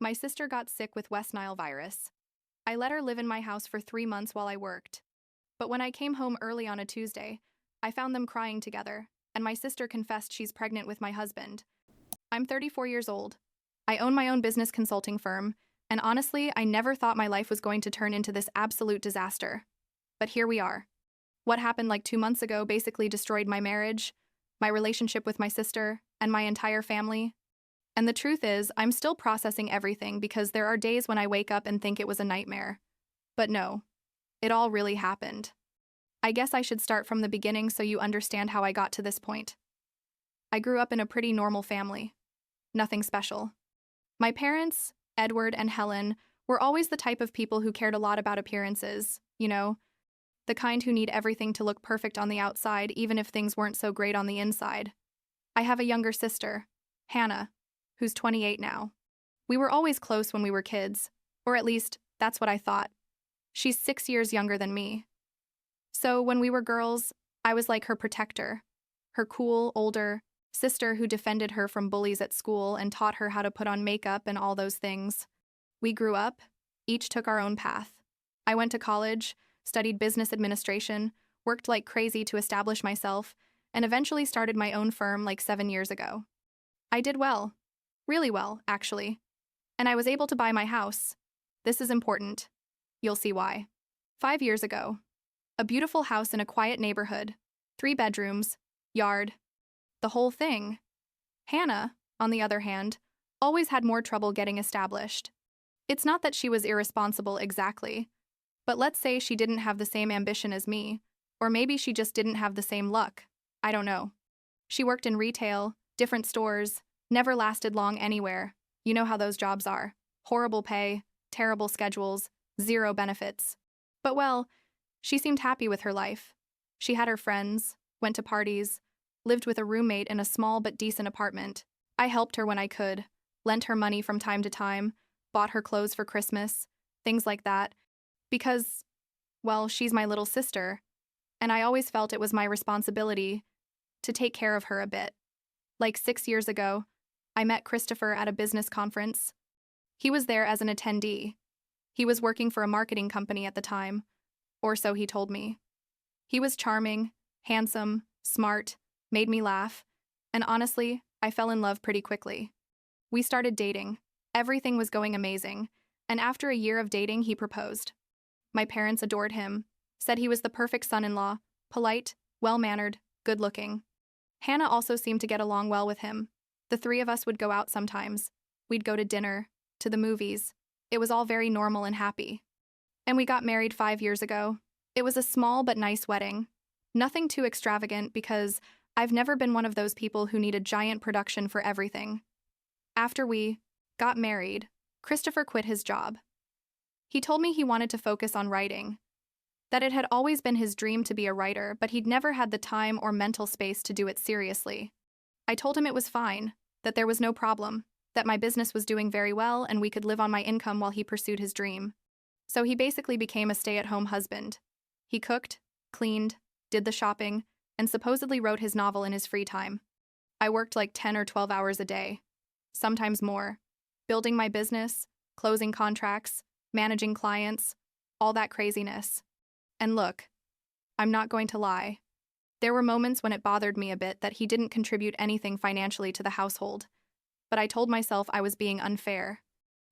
My sister got sick with West Nile virus. I let her live in my house for 3 months while I worked. But when I came home early on a Tuesday, I found them crying together, and my sister confessed she's pregnant with my husband. I'm 34 years old. I own my own business consulting firm, and honestly, I never thought my life was going to turn into this absolute disaster. But here we are. What happened like 2 months ago basically destroyed my marriage, my relationship with my sister, and my entire family. And the truth is, I'm still processing everything because there are days when I wake up and think it was a nightmare. But no, it all really happened. I guess I should start from the beginning so you understand how I got to this point. I grew up in a pretty normal family. Nothing special. My parents, Edward and Helen, were always the type of people who cared a lot about appearances, the kind who need everything to look perfect on the outside even if things weren't so great on the inside. I have a younger sister, Hannah, who's 28 now. We were always close when we were kids, or at least, that's what I thought. She's 6 years younger than me. So when we were girls, I was like her protector, her cool, older sister who defended her from bullies at school and taught her how to put on makeup and all those things. We grew up, each took our own path. I went to college, studied business administration, worked like crazy to establish myself, and eventually started my own firm like 7 years ago. I did well. Really well, actually. And I was able to buy my house. This is important. You'll see why. 5 years ago. A beautiful house in a quiet neighborhood. 3 bedrooms, yard. The whole thing. Hannah, on the other hand, always had more trouble getting established. It's not that she was irresponsible exactly, but let's say she didn't have the same ambition as me, or maybe she just didn't have the same luck. I don't know. She worked in retail, different stores, never lasted long anywhere. You know how those jobs are. Horrible pay, terrible schedules, zero benefits. But well, she seemed happy with her life. She had her friends, went to parties, lived with a roommate in a small but decent apartment. I helped her when I could, lent her money from time to time, bought her clothes for Christmas, things like that, because, well, she's my little sister, and I always felt it was my responsibility to take care of her a bit. Like 6 years ago, I met Christopher at a business conference. He was there as an attendee. He was working for a marketing company at the time, or so he told me. He was charming, handsome, smart, made me laugh, and honestly, I fell in love pretty quickly. We started dating. Everything was going amazing, and after a year of dating, he proposed. My parents adored him, said he was the perfect son-in-law, polite, well-mannered, good-looking. Hannah also seemed to get along well with him. The 3 of us would go out sometimes. We'd go to dinner, to the movies. It was all very normal and happy. And we got married 5 years ago. It was a small but nice wedding. Nothing too extravagant because I've never been one of those people who need a giant production for everything. After we got married, Christopher quit his job. He told me he wanted to focus on writing, that it had always been his dream to be a writer, but he'd never had the time or mental space to do it seriously. I told him it was fine, that there was no problem, that my business was doing very well and we could live on my income while he pursued his dream. So he basically became a stay-at-home husband. He cooked, cleaned, did the shopping, and supposedly wrote his novel in his free time. I worked like 10 or 12 hours a day, sometimes more, building my business, closing contracts, managing clients, all that craziness. And look, I'm not going to lie. There were moments when it bothered me a bit that he didn't contribute anything financially to the household, but I told myself I was being unfair,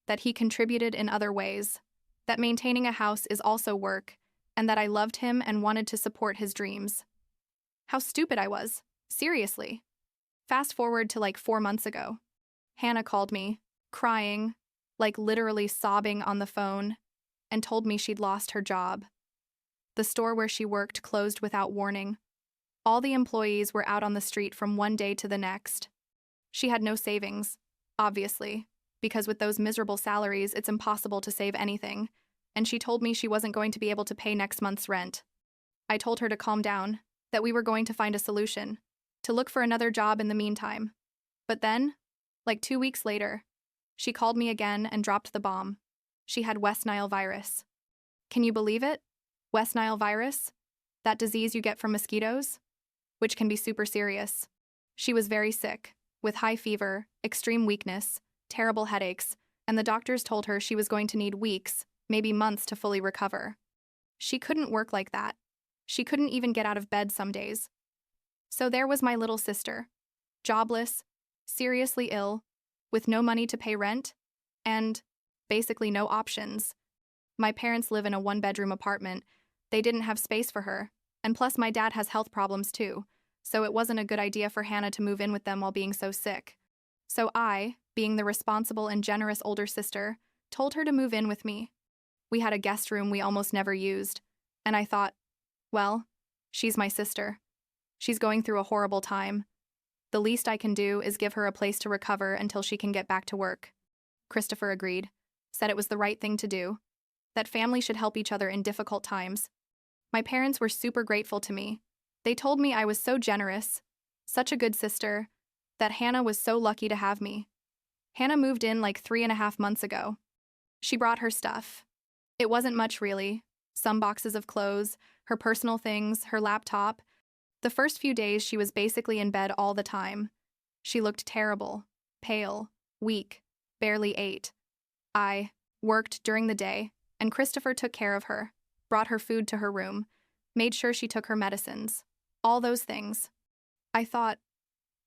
that he contributed in other ways, that maintaining a house is also work, and that I loved him and wanted to support his dreams. How stupid I was, seriously. Fast forward to like 4 months ago. Hannah called me, crying, like literally sobbing on the phone, and told me she'd lost her job. The store where she worked closed without warning. All the employees were out on the street from one day to the next. She had no savings, obviously, because with those miserable salaries, it's impossible to save anything, and she told me she wasn't going to be able to pay next month's rent. I told her to calm down, that we were going to find a solution, to look for another job in the meantime. But then, like 2 weeks later, she called me again and dropped the bomb. She had West Nile virus. Can you believe it? West Nile virus? That disease you get from mosquitoes? Which can be super serious. She was very sick, with high fever, extreme weakness, terrible headaches, and the doctors told her she was going to need weeks, maybe months to fully recover. She couldn't work like that. She couldn't even get out of bed some days. So there was my little sister, jobless, seriously ill, with no money to pay rent, and basically no options. My parents live in a one-bedroom apartment. They didn't have space for her, and plus my dad has health problems too, so it wasn't a good idea for Hannah to move in with them while being so sick. So I, being the responsible and generous older sister, told her to move in with me. We had a guest room we almost never used, and I thought, well, she's my sister. She's going through a horrible time. The least I can do is give her a place to recover until she can get back to work. Christopher agreed, said it was the right thing to do, that family should help each other in difficult times. My parents were super grateful to me. They told me I was so generous, such a good sister, that Hannah was so lucky to have me. Hannah moved in like 3.5 months ago. She brought her stuff. It wasn't much really. Some boxes of clothes, her personal things, her laptop. The first few days she was basically in bed all the time. She looked terrible, pale, weak, barely ate. I worked during the day, and Christopher took care of her, brought her food to her room, made sure she took her medicines. All those things. I thought,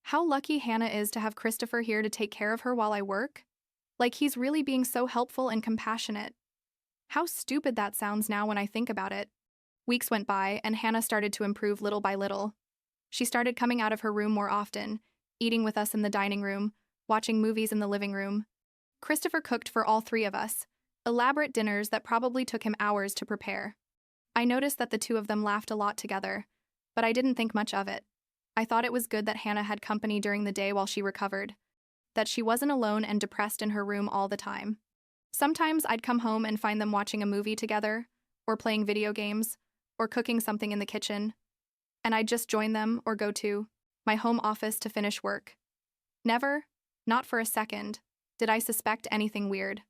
how lucky Hannah is to have Christopher here to take care of her while I work. Like he's really being so helpful and compassionate. How stupid that sounds now when I think about it. Weeks went by, and Hannah started to improve little by little. She started coming out of her room more often, eating with us in the dining room, watching movies in the living room. Christopher cooked for all three of us, elaborate dinners that probably took him hours to prepare. I noticed that the two of them laughed a lot together, but I didn't think much of it. I thought it was good that Hannah had company during the day while she recovered, that she wasn't alone and depressed in her room all the time. Sometimes I'd come home and find them watching a movie together, or playing video games, or cooking something in the kitchen, and I'd just join them or go to my home office to finish work. Never, not for a second, did I suspect anything weird.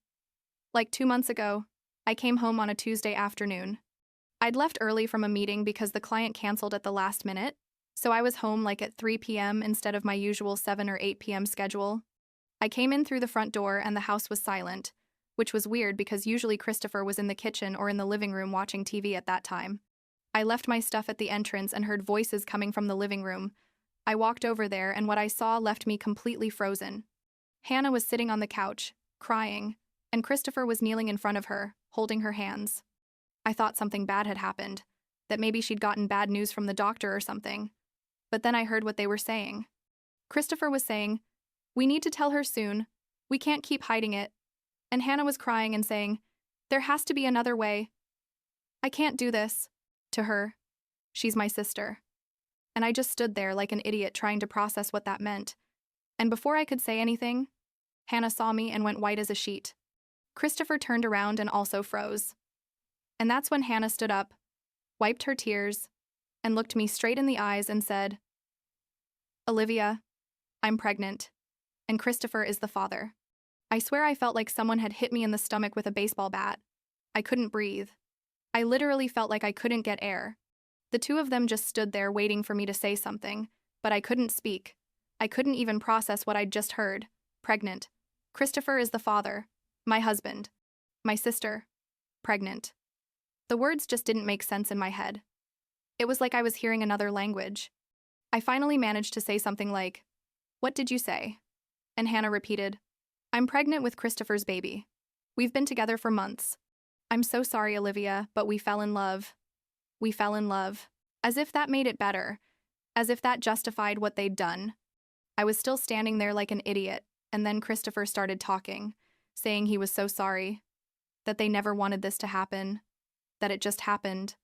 Like 2 months ago, I came home on a Tuesday afternoon. I'd left early from a meeting because the client canceled at the last minute, so I was home like at 3 p.m. instead of my usual 7 or 8 p.m. schedule. I came in through the front door and the house was silent, which was weird because usually Christopher was in the kitchen or in the living room watching TV at that time. I left my stuff at the entrance and heard voices coming from the living room. I walked over there and what I saw left me completely frozen. Hannah was sitting on the couch, crying, and Christopher was kneeling in front of her, holding her hands. I thought something bad had happened, that maybe she'd gotten bad news from the doctor or something. But then I heard what they were saying. Christopher was saying, "We need to tell her soon. We can't keep hiding it." And Hannah was crying and saying, "There has to be another way. I can't do this." To her. She's my sister. And I just stood there like an idiot trying to process what that meant. And before I could say anything, Hannah saw me and went white as a sheet. Christopher turned around and also froze. And that's when Hannah stood up, wiped her tears, and looked me straight in the eyes and said, "Olivia, I'm pregnant, and Christopher is the father." I swear I felt like someone had hit me in the stomach with a baseball bat. I couldn't breathe. I literally felt like I couldn't get air. The two of them just stood there waiting for me to say something, but I couldn't speak. I couldn't even process what I'd just heard. Pregnant. Christopher is the father. My husband. My sister. Pregnant. The words just didn't make sense in my head. It was like I was hearing another language. I finally managed to say something like, "What did you say?" And Hannah repeated, "I'm pregnant with Christopher's baby. We've been together for months. I'm so sorry, Olivia, but we fell in love." We fell in love. As if that made it better. As if that justified what they'd done. I was still standing there like an idiot, and then Christopher started talking, saying he was so sorry, that they never wanted this to happen, that it just happened,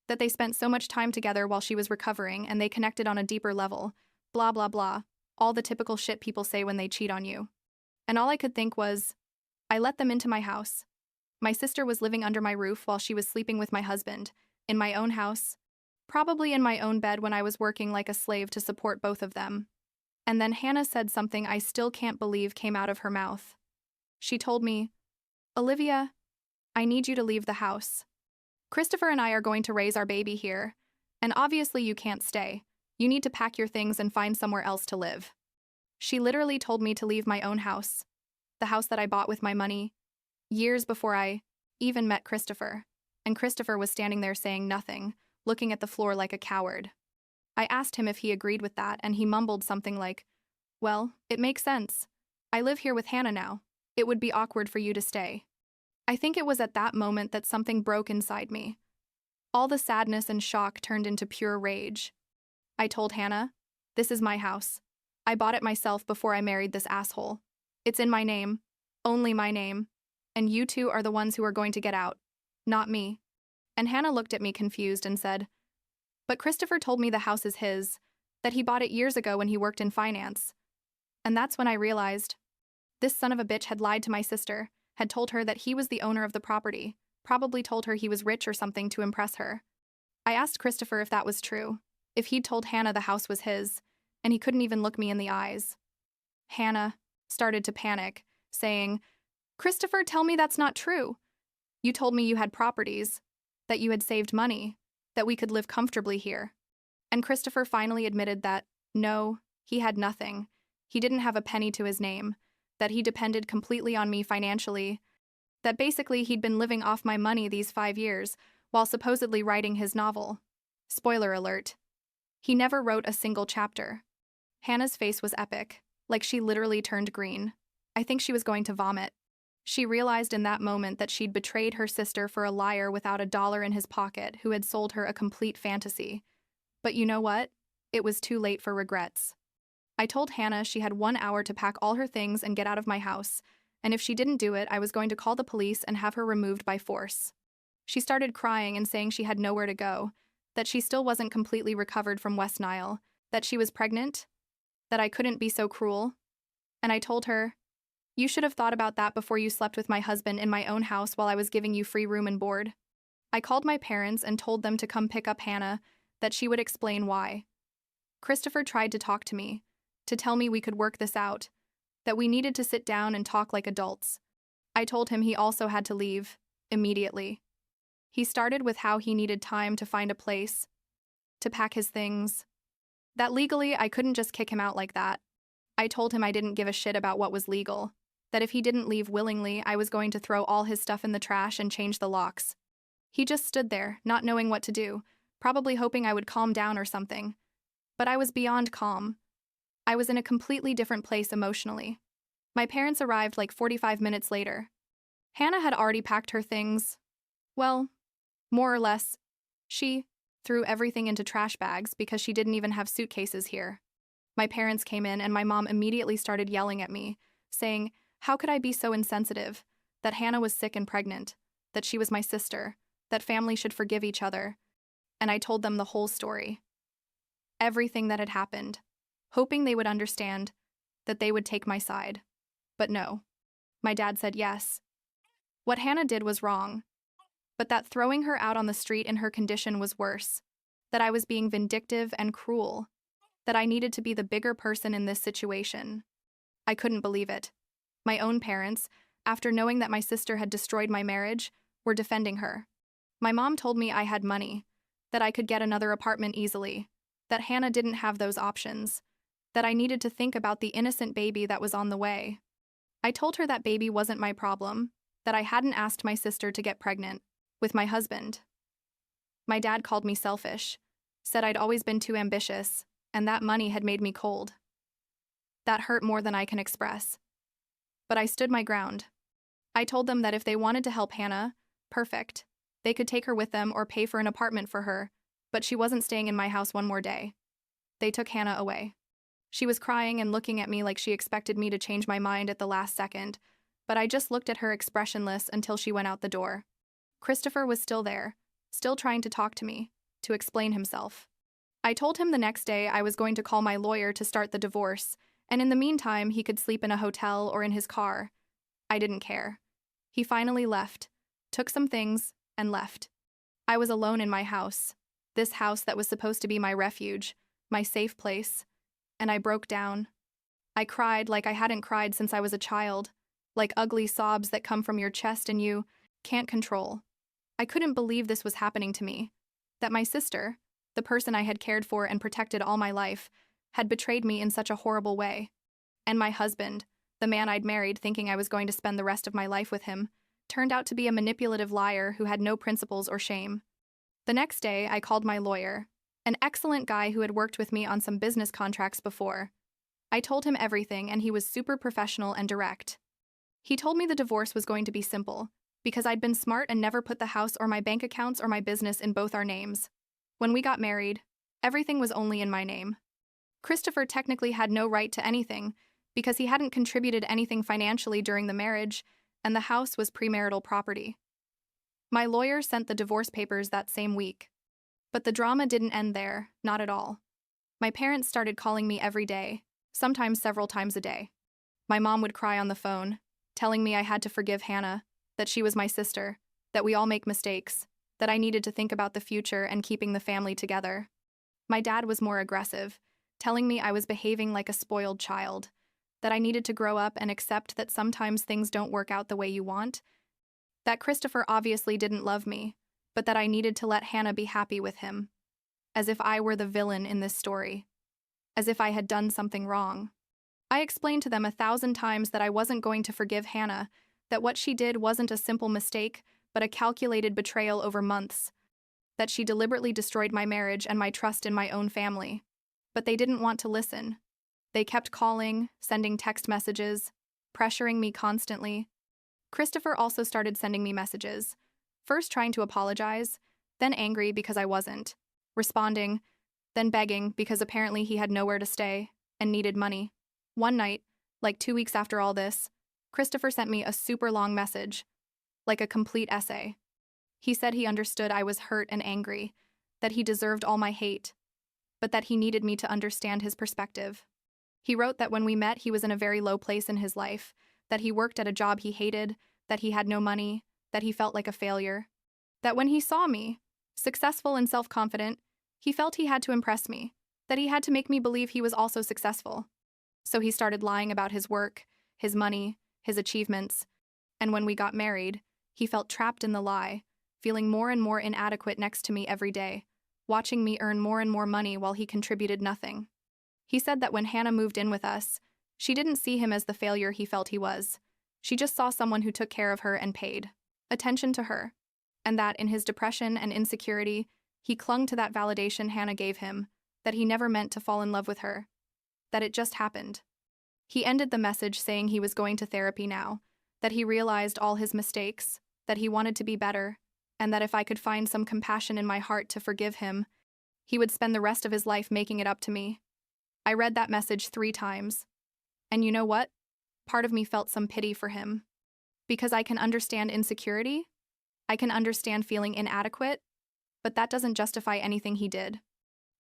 that they spent so much time together while she was recovering and they connected on a deeper level, blah blah blah, all the typical shit people say when they cheat on you. And all I could think was, I let them into my house. My sister was living under my roof while she was sleeping with my husband, in my own house, probably in my own bed when I was working like a slave to support both of them. And then Hannah said something I still can't believe came out of her mouth. She told me, "Olivia, I need you to leave the house. Christopher and I are going to raise our baby here, and obviously you can't stay. You need to pack your things and find somewhere else to live." She literally told me to leave my own house. the house that I bought with my money, years before I even met Christopher. And Christopher was standing there saying nothing, looking at the floor like a coward. I asked him if he agreed with that, and he mumbled something like, "Well, it makes sense. I live here with Hannah now. It would be awkward for you to stay." I think it was at that moment that something broke inside me. All the sadness and shock turned into pure rage. I told Hannah, "This is my house. I bought it myself before I married this asshole. It's in my name, only my name, and you two are the ones who are going to get out, not me." And Hannah looked at me confused and said, "But Christopher told me the house is his, that he bought it years ago when he worked in finance." And that's when I realized this son of a bitch had lied to my sister, had told her that he was the owner of the property, probably told her he was rich or something to impress her. I asked Christopher if that was true, if he'd told Hannah the house was his, and he couldn't even look me in the eyes. Hannah started to panic, saying, "Christopher, tell me that's not true. You told me you had properties, that you had saved money, that we could live comfortably here." And Christopher finally admitted that, no, he had nothing. He didn't have a penny to his name, that he depended completely on me financially, that basically he'd been living off my money these 5 years while supposedly writing his novel. Spoiler alert. He never wrote a single chapter. Hannah's face was epic, like she literally turned green. I think she was going to vomit. She realized in that moment that she'd betrayed her sister for a liar without a dollar in his pocket who had sold her a complete fantasy. But you know what? It was too late for regrets. I told Hannah she had 1 hour to pack all her things and get out of my house, and if she didn't do it, I was going to call the police and have her removed by force. She started crying and saying she had nowhere to go, that she still wasn't completely recovered from West Nile, that she was pregnant, that I couldn't be so cruel. And I told her, "You should have thought about that before you slept with my husband in my own house while I was giving you free room and board." I called my parents and told them to come pick up Hannah, that she would explain why. Christopher tried to talk to me, to tell me we could work this out, that we needed to sit down and talk like adults. I told him he also had to leave, immediately. He started with how he needed time to find a place, to pack his things, that legally I couldn't just kick him out like that. I told him I didn't give a shit about what was legal, that if he didn't leave willingly, I was going to throw all his stuff in the trash and change the locks. He just stood there, not knowing what to do, probably hoping I would calm down or something. But I was beyond calm. I was in a completely different place emotionally. My parents arrived like 45 minutes later. Hannah had already packed her things. Well, more or less. She threw everything into trash bags because she didn't even have suitcases here. My parents came in and my mom immediately started yelling at me, saying, how could I be so insensitive, that Hannah was sick and pregnant, that she was my sister, that family should forgive each other. And I told them the whole story. Everything that had happened, hoping they would understand, that they would take my side. But no. My dad said yes. What Hannah did was wrong, but that throwing her out on the street in her condition was worse, that I was being vindictive and cruel, that I needed to be the bigger person in this situation. I couldn't believe it. My own parents, after knowing that my sister had destroyed my marriage, were defending her. My mom told me I had money, that I could get another apartment easily, that Hannah didn't have those options, that I needed to think about the innocent baby that was on the way. I told her that baby wasn't my problem, that I hadn't asked my sister to get pregnant with my husband. My dad called me selfish, said I'd always been too ambitious, and that money had made me cold. That hurt more than I can express. But I stood my ground. I told them that if they wanted to help Hannah, perfect. They could take her with them or pay for an apartment for her, but she wasn't staying in my house one more day. They took Hannah away. She was crying and looking at me like she expected me to change my mind at the last second, but I just looked at her expressionless until she went out the door. Christopher was still there, still trying to talk to me, to explain himself. I told him the next day I was going to call my lawyer to start the divorce, and in the meantime he could sleep in a hotel or in his car. I didn't care. He finally left, took some things, and left. I was alone in my house, this house that was supposed to be my refuge, my safe place, and I broke down. I cried like I hadn't cried since I was a child, like ugly sobs that come from your chest and you can't control. I couldn't believe this was happening to me, that my sister, the person I had cared for and protected all my life, had betrayed me in such a horrible way. And my husband, the man I'd married thinking I was going to spend the rest of my life with him, turned out to be a manipulative liar who had no principles or shame. The next day, I called my lawyer, an excellent guy who had worked with me on some business contracts before. I told him everything, and he was super professional and direct. He told me the divorce was going to be simple, because I'd been smart and never put the house or my bank accounts or my business in both our names. When we got married, everything was only in my name. Christopher technically had no right to anything, because he hadn't contributed anything financially during the marriage, and the house was premarital property. My lawyer sent the divorce papers that same week. But the drama didn't end there, not at all. My parents started calling me every day, sometimes several times a day. My mom would cry on the phone, telling me I had to forgive Hannah, that she was my sister, that we all make mistakes, that I needed to think about the future and keeping the family together. My dad was more aggressive, telling me I was behaving like a spoiled child, that I needed to grow up and accept that sometimes things don't work out the way you want, that Christopher obviously didn't love me, but that I needed to let Hannah be happy with him, as if I were the villain in this story, as if I had done something wrong. I explained to them 1,000 times that I wasn't going to forgive Hannah, that what she did wasn't a simple mistake, but a calculated betrayal over months, that she deliberately destroyed my marriage and my trust in my own family. But they didn't want to listen. They kept calling, sending text messages, pressuring me constantly. Christopher also started sending me messages, first trying to apologize, then angry because I wasn't, responding, then begging because apparently he had nowhere to stay and needed money. One night, like 2 weeks after all this, Christopher sent me a super long message, like a complete essay. He said he understood I was hurt and angry, that he deserved all my hate, but that he needed me to understand his perspective. He wrote that when we met, he was in a very low place in his life, that he worked at a job he hated, that he had no money, that he felt like a failure. That when he saw me, successful and self-confident, he felt he had to impress me, that he had to make me believe he was also successful. So he started lying about his work, his money, his achievements, and when we got married, he felt trapped in the lie, feeling more and more inadequate next to me every day, watching me earn more and more money while he contributed nothing. He said that when Hannah moved in with us, she didn't see him as the failure he felt he was. She just saw someone who took care of her and paid attention to her, and that in his depression and insecurity, he clung to that validation Hannah gave him, that he never meant to fall in love with her, that it just happened. He ended the message saying he was going to therapy now, that he realized all his mistakes, that he wanted to be better, and that if I could find some compassion in my heart to forgive him, he would spend the rest of his life making it up to me. I read that message 3 times. And you know what? Part of me felt some pity for him. Because I can understand insecurity, I can understand feeling inadequate, but that doesn't justify anything he did.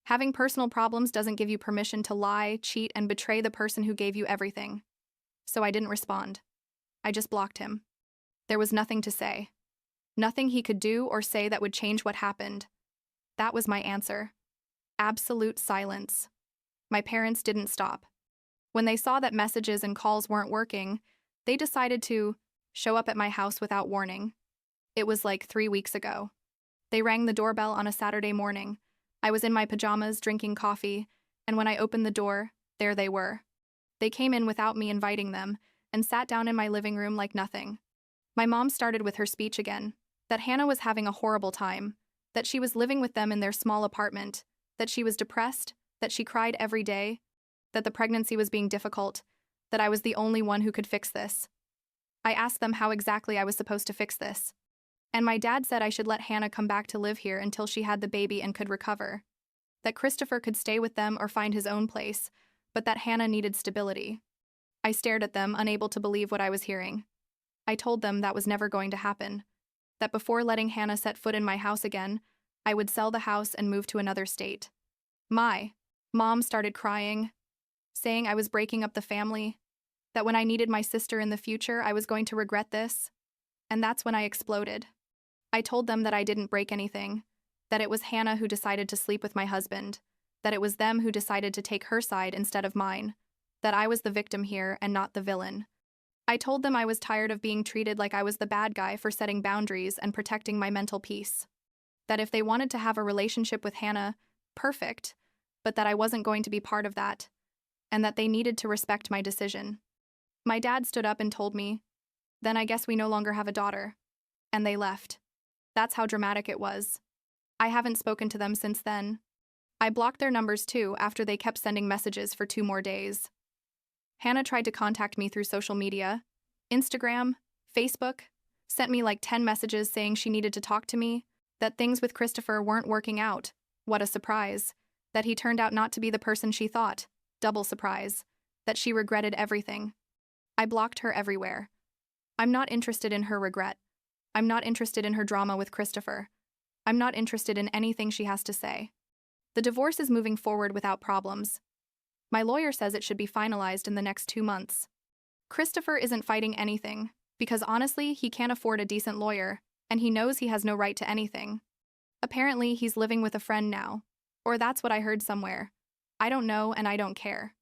Having personal problems doesn't give you permission to lie, cheat, and betray the person who gave you everything. So I didn't respond. I just blocked him. There was nothing to say. Nothing he could do or say that would change what happened. That was my answer. Absolute silence. My parents didn't stop. When they saw that messages and calls weren't working, they decided to show up at my house without warning. It was like 3 weeks ago. They rang the doorbell on a Saturday morning. I was in my pajamas drinking coffee, and when I opened the door, there they were. They came in without me inviting them and sat down in my living room like nothing. My mom started with her speech again, that Hannah was having a horrible time, that she was living with them in their small apartment, that she was depressed, that she cried every day, that the pregnancy was being difficult, that I was the only one who could fix this. I asked them how exactly I was supposed to fix this. And my dad said I should let Hannah come back to live here until she had the baby and could recover. That Christopher could stay with them or find his own place, but that Hannah needed stability. I stared at them, unable to believe what I was hearing. I told them that was never going to happen, that before letting Hannah set foot in my house again, I would sell the house and move to another state. My mom started crying, saying I was breaking up the family, that when I needed my sister in the future, I was going to regret this. And that's when I exploded. I told them that I didn't break anything, that it was Hannah who decided to sleep with my husband, that it was them who decided to take her side instead of mine, that I was the victim here and not the villain. I told them I was tired of being treated like I was the bad guy for setting boundaries and protecting my mental peace, that if they wanted to have a relationship with Hannah, perfect, but that I wasn't going to be part of that, and that they needed to respect my decision. My dad stood up and told me, "Then I guess we no longer have a daughter." And they left. That's how dramatic it was. I haven't spoken to them since then. I blocked their numbers too after they kept sending messages for 2 more days. Hannah tried to contact me through social media, Instagram, Facebook, sent me like 10 messages saying she needed to talk to me, that things with Christopher weren't working out. What a surprise. That he turned out not to be the person she thought. Double surprise. That she regretted everything. I blocked her everywhere. I'm not interested in her regret. I'm not interested in her drama with Christopher. I'm not interested in anything she has to say. The divorce is moving forward without problems. My lawyer says it should be finalized in the next 2 months. Christopher isn't fighting anything, because honestly, he can't afford a decent lawyer, and he knows he has no right to anything. Apparently, he's living with a friend now. Or that's what I heard somewhere. I don't know and I don't care.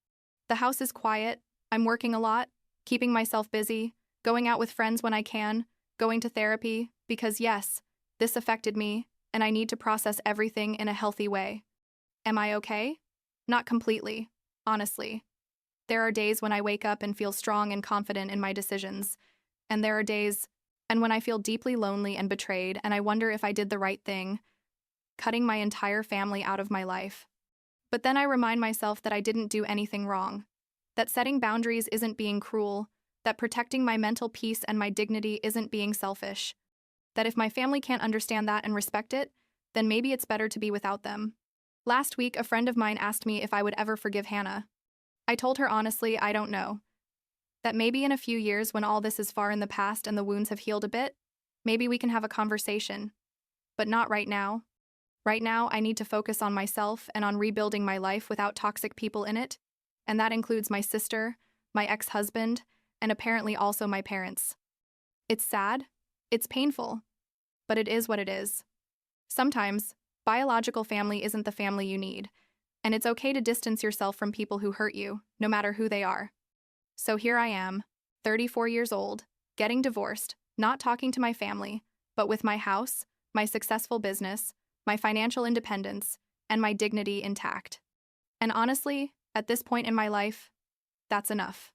The house is quiet, I'm working a lot, keeping myself busy, going out with friends when I can, going to therapy, because yes, this affected me, and I need to process everything in a healthy way. Am I okay? Not completely, honestly. There are days when I wake up and feel strong and confident in my decisions, and there are days when I feel deeply lonely and betrayed, and I wonder if I did the right thing, cutting my entire family out of my life. But then I remind myself that I didn't do anything wrong, that setting boundaries isn't being cruel, that protecting my mental peace and my dignity isn't being selfish, that if my family can't understand that and respect it, then maybe it's better to be without them. Last week, a friend of mine asked me if I would ever forgive Hannah. I told her honestly, I don't know. That maybe in a few years when all this is far in the past and the wounds have healed a bit, maybe we can have a conversation. But not right now. Right now, I need to focus on myself and on rebuilding my life without toxic people in it, and that includes my sister, my ex-husband, and apparently also my parents. It's sad, it's painful, but it is what it is. Sometimes, biological family isn't the family you need, and it's okay to distance yourself from people who hurt you, no matter who they are. So here I am, 34 years old, getting divorced, not talking to my family, but with my house, my successful business, my financial independence, and my dignity intact. And honestly, at this point in my life, that's enough.